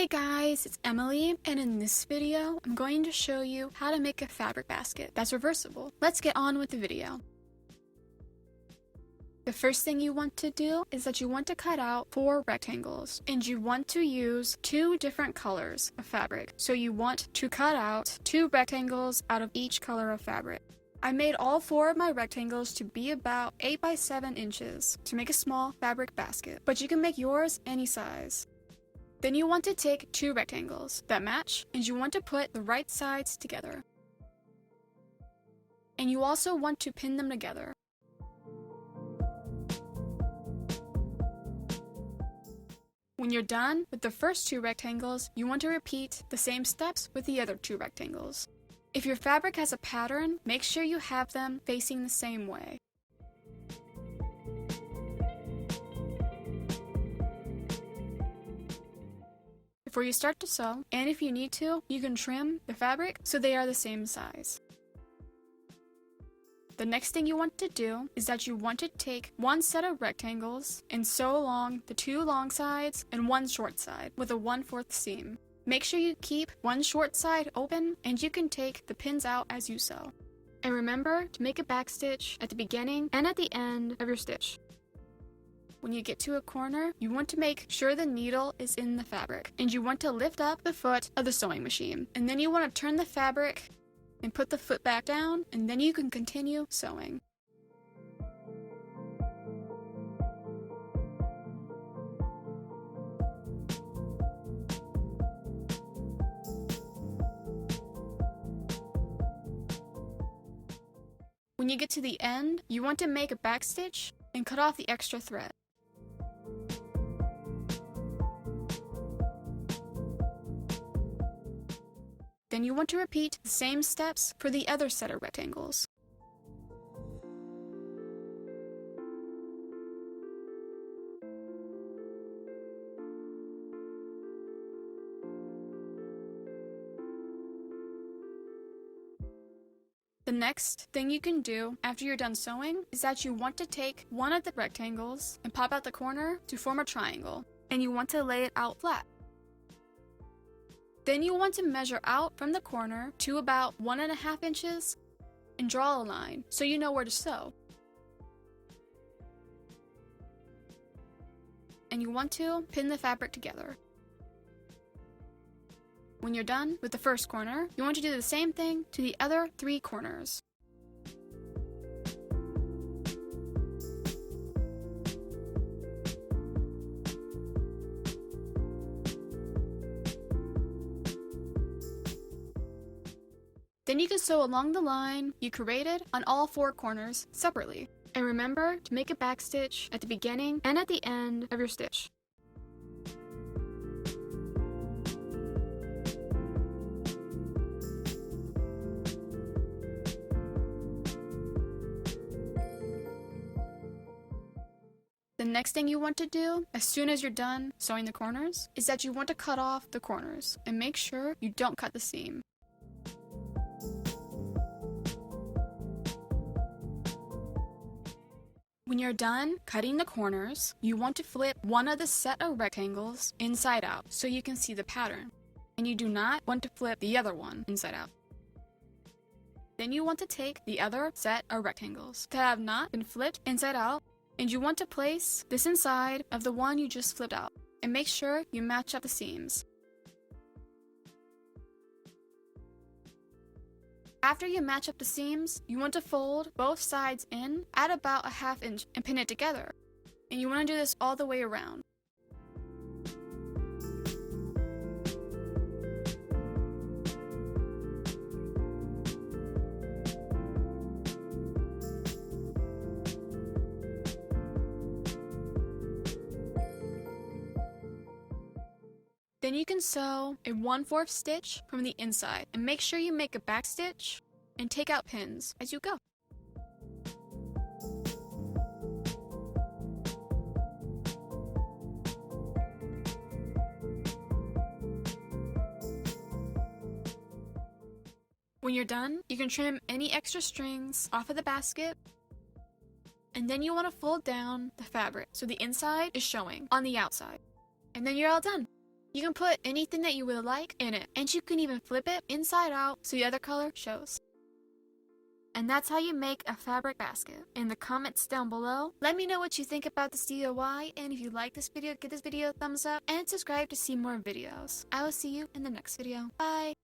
Hey guys, it's Emily, and in this video, I'm going to show you how to make a fabric basket that's reversible. Let's get on with the video. The first thing you want to do is that you want to cut out 4 rectangles, and you want to use 2 different colors of fabric. So you want to cut out 2 rectangles out of each color of fabric. I made all 4 of my rectangles to be about 8 by 7 inches to make a small fabric basket, but you can make yours any size. Then you want to take 2 rectangles that match, and you want to put the right sides together. And you also want to pin them together. When you're done with the first 2 rectangles, you want to repeat the same steps with the other 2 rectangles. If your fabric has a pattern, make sure you have them facing the same way. Before you start to sew, and if you need to, you can trim the fabric so they are the same size. The next thing you want to do is that you want to take 1 set of rectangles and sew along the 2 long sides and 1 short side with a 1/4 seam. Make sure you keep 1 short side open, and you can take the pins out as you sew. And remember to make a back stitch at the beginning and at the end of your stitch. When you get to a corner, you want to make sure the needle is in the fabric, and you want to lift up the foot of the sewing machine. And then you want to turn the fabric and put the foot back down, and then you can continue sewing. When you get to the end, you want to make a back stitch and cut off the extra thread. Then you want to repeat the same steps for the other set of rectangles. The next thing you can do after you're done sewing is that you want to take one of the rectangles and pop out the corner to form a triangle, and you want to lay it out flat. Then you want to measure out from the corner to about 1.5 inches and draw a line so you know where to sew. And you want to pin the fabric together. When you're done with the first corner, you want to do the same thing to the other 3 corners. Then you can sew along the line you created on all 4 corners separately. And remember to make a back stitch at the beginning and at the end of your stitch. The next thing you want to do, as soon as you're done sewing the corners, is that you want to cut off the corners and make sure you don't cut the seam. When you're done cutting the corners, you want to flip one of the set of rectangles inside out so you can see the pattern, and you do not want to flip the other one inside out. Then you want to take the other set of rectangles that have not been flipped inside out, and you want to place this inside of the one you just flipped out, and make sure you match up the seams. After you match up the seams, you want to fold both sides in at about 1/2 inch and pin it together. And you want to do this all the way around. Then you can sew a 1/4 stitch from the inside, and make sure you make a back stitch and take out pins as you go. When you're done, you can trim any extra strings off of the basket, and then you want to fold down the fabric so the inside is showing on the outside. And then you're all done. You can put anything that you would like in it, and you can even flip it inside out so the other color shows. And that's how you make a fabric basket. In the comments down below, let me know what you think about this DIY, and if you like this video, give this video a thumbs up and subscribe to see more videos. I will see you in the next video. Bye!